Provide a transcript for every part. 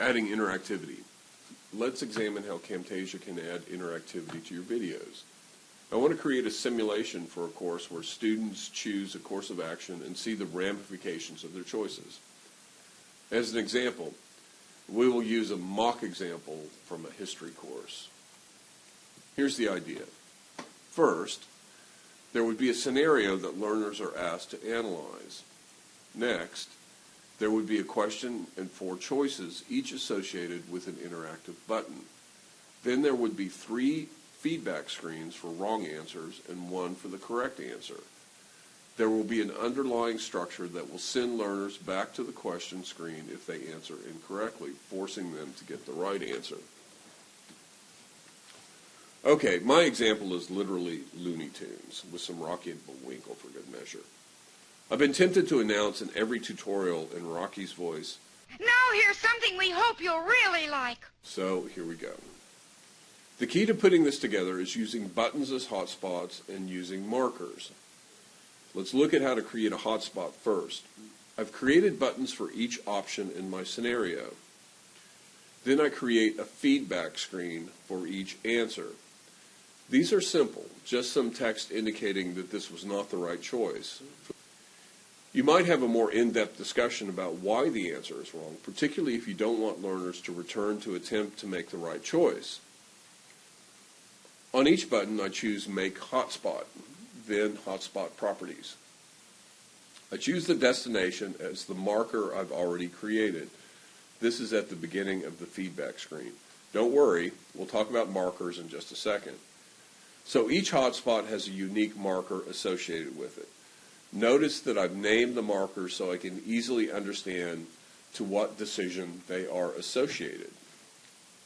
Adding interactivity. Let's examine how Camtasia can add interactivity to your videos. I want to create a simulation for a course where students choose a course of action and see the ramifications of their choices. As an example, we will use a mock example from a history course. Here's the idea. First, there would be a scenario that learners are asked to analyze. Next, there would be a question and 4 choices, each associated with an interactive button. Then there would be 3 feedback screens for wrong answers and 1 for the correct answer. There will be an underlying structure that will send learners back to the question screen if they answer incorrectly, forcing them to get the right answer. Okay, my example is literally Looney Tunes, with some Rocky and Bullwinkle for good measure. I've been tempted to announce in every tutorial in Rocky's voice, "Now here's something we hope you'll really like." So here we go. The key to putting this together is using buttons as hotspots and using markers. Let's look at how to create a hotspot first. I've created buttons for each option in my scenario. Then I create a feedback screen for each answer. These are simple, just some text indicating that this was not the right choice. You might have a more in-depth discussion about why the answer is wrong, particularly if you don't want learners to return to attempt to make the right choice. On each button, I choose Make Hotspot, then Hotspot Properties. I choose the destination as the marker I've already created. This is at the beginning of the feedback screen. Don't worry, we'll talk about markers in just a second. So each hotspot has a unique marker associated with it. Notice that I've named the markers so I can easily understand to what decision they are associated.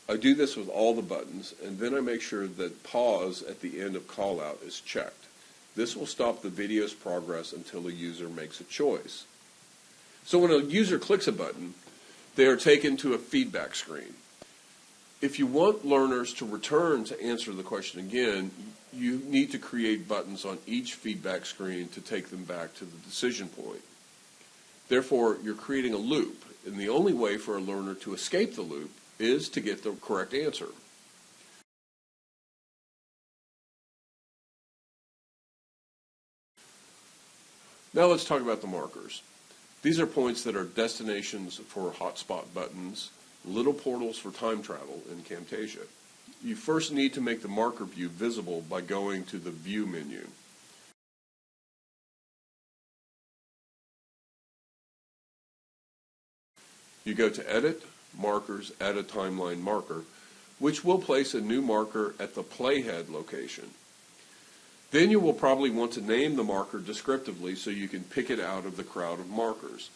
I do this with all the buttons, and then I make sure that pause at the end of callout is checked. This will stop the video's progress until a user makes a choice. So when a user clicks a button, they are taken to a feedback screen. If you want learners to return to answer the question again, you need to create buttons on each feedback screen to take them back to the decision point. Therefore, you're creating a loop, and the only way for a learner to escape the loop is to get the correct answer. Now let's talk about the markers. These are points that are destinations for hotspot buttons, little portals for time travel in Camtasia. You first need to make the marker view visible by going to the View menu. You go to Edit, Markers, Add a Timeline Marker, which will place a new marker at the playhead location. Then you will probably want to name the marker descriptively so you can pick it out of the crowd of markers.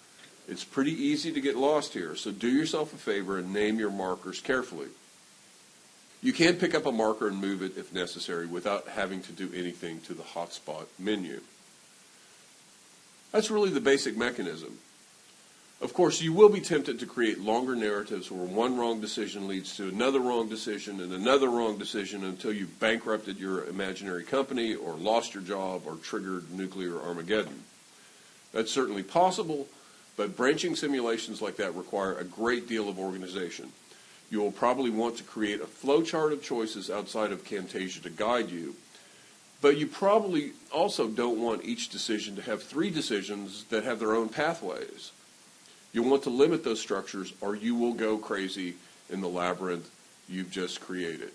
It's pretty easy to get lost here, so do yourself a favor and name your markers carefully. You can pick up a marker and move it if necessary without having to do anything to the hotspot menu. That's really the basic mechanism. Of course, you will be tempted to create longer narratives where one wrong decision leads to another wrong decision and another wrong decision until you've bankrupted your imaginary company or lost your job or triggered nuclear Armageddon. That's certainly possible, but branching simulations like that require a great deal of organization. You will probably want to create a flowchart of choices outside of Camtasia to guide you, but you probably also don't want each decision to have 3 decisions that have their own pathways. You'll want to limit those structures or you will go crazy in the labyrinth you've just created.